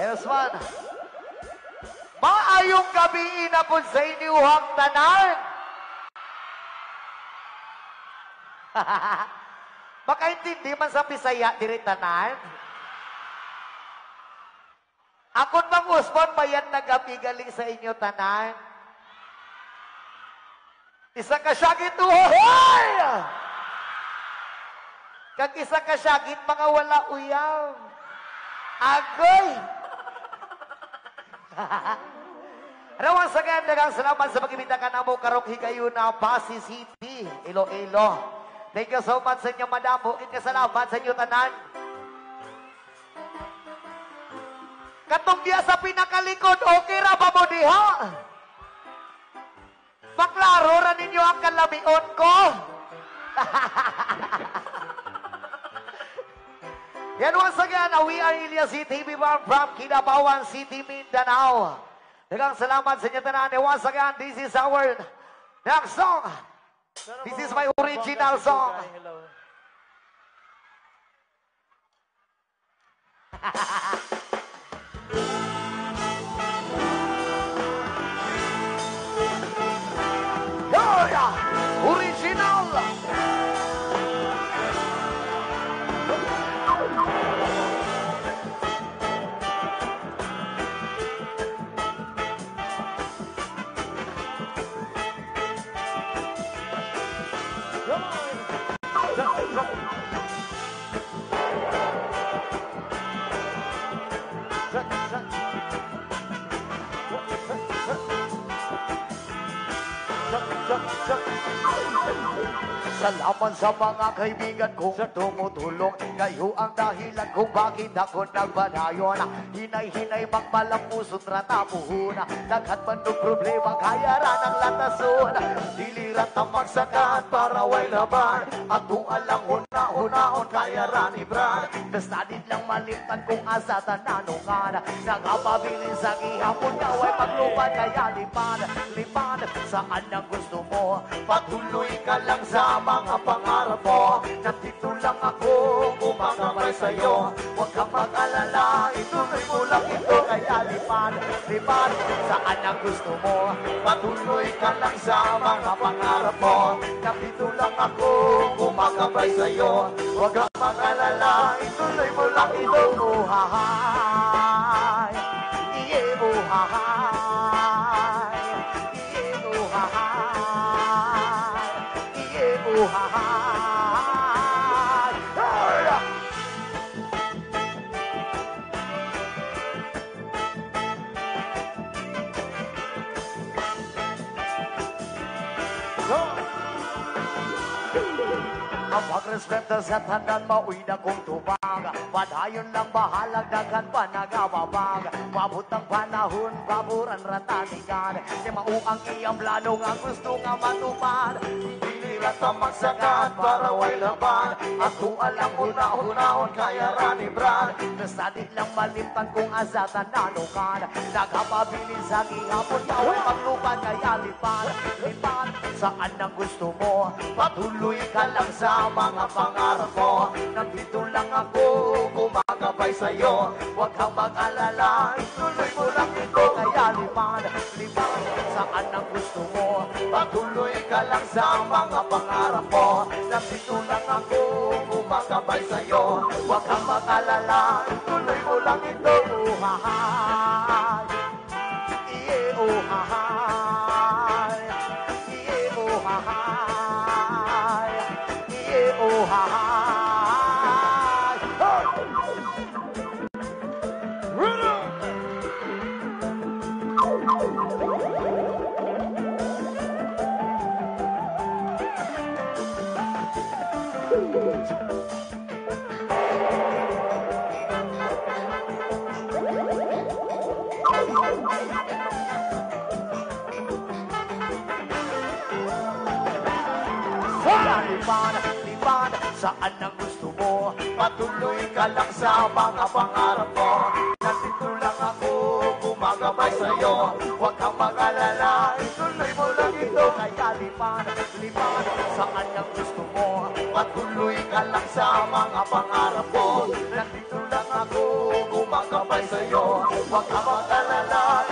Yes, man. Maayong gabi na po sa inyong tanan. Makaintindi man sa Bisaya, diri tanan. Akon bang usbon bayan na gabi galing sa inyo tanan. Isa ka syagit uhoy! Kag isa ka syagit mga wala uyaw. Agoy! Rawan sa gandagang salamat sa pag-ibita ka na mo karong higayon na Pasig City, Iloilo. Thank you so much sa inyo, madam. Bukit ka salamat sa inyo, tanan. Katong diya sa pinakalikod, okay ra ba mo diha? Maklaro ra ninyo ang kalamion ko. Yan once again, we are Ilya City, from Kinabawan City, Mindanao. Dagang salamat sa inyo, tanan. Once again, this is our next song. This is my original song. Original. Salamat sa mga kaibigan kong tumutulong. Kayo ang dahilan kung bakit ako nagbanayon. Hinay-hinay magpalamusot ratapuhon. Daghat man ng problema kaya ran ang latason. Dilirat ang magsakat para way laban. At kung alang huna-hunahon kaya ran ibran. Bastadid lang malimtan kung asatan nanungan. Nagapabilin sa gihapon nga way maglupan kaya lipan. Lipan saan ang gusto mo. Patuloy ka lang sa mga pangarap mo. Nandito lang ako, kumakamay sa'yo. Huwag kang mag-alala, ituloy mo lang ito. Kaya lipan, lipan, saan ang gusto mo. Patuloy ka lang sa mga pangarap mo. Nandito lang ako, kumakamay sa'yo. Huwag kang mag-alala, ituloy mo lang ito. Uhahay, iye, uhahay, iye, uhahay, iye, uhahay. Ang pagrespeto sa tanan, mauwi na kong tubag. Padayon lang bahalag, dagan pa nagababag. Pabot ang panahon, paboran ratanigan. Di mauang iyang plano nga gusto nga matupad. Dilirat ang magsakat para way laban. At kung alam mo na hunahon, kaya ranibran. Nasadit lang malimtan kung asatan nanukan. Nagapabilin sa gihapon, kaway maglupan, kaya lipan. Lipan, saan ang gusto mo? Patuloy ka lang sa mga pangarap mo. Nandito lang ako, kumagabay sa'yo. Huwag kang mag-alala, ituloy mo lang ito. Kaya lipan, lipan, saan ang gusto mo? Patuloy ka lang sa mga pangarap mo. Nandito lang ako, kumagabay sa'yo. Huwag kang mag-alala, ituloy mo lang ito. Uhahay, iye, uhahay, iye, uhahay, iye, uhahay. Lipan, lipan, saan ang gusto mo? Patuloy ka lang sa mga pangarap mo. Nandito lang ako, kumagabay sa'yo. Huwag kang mag-alala, ituloy mo lang ito. Kaya lipan, lipan, saan ang gusto mo? Patuloy ka lang sa mga pangarap mo. Nandito lang ako, kumagabay sa'yo. Huwag ka mag-alala,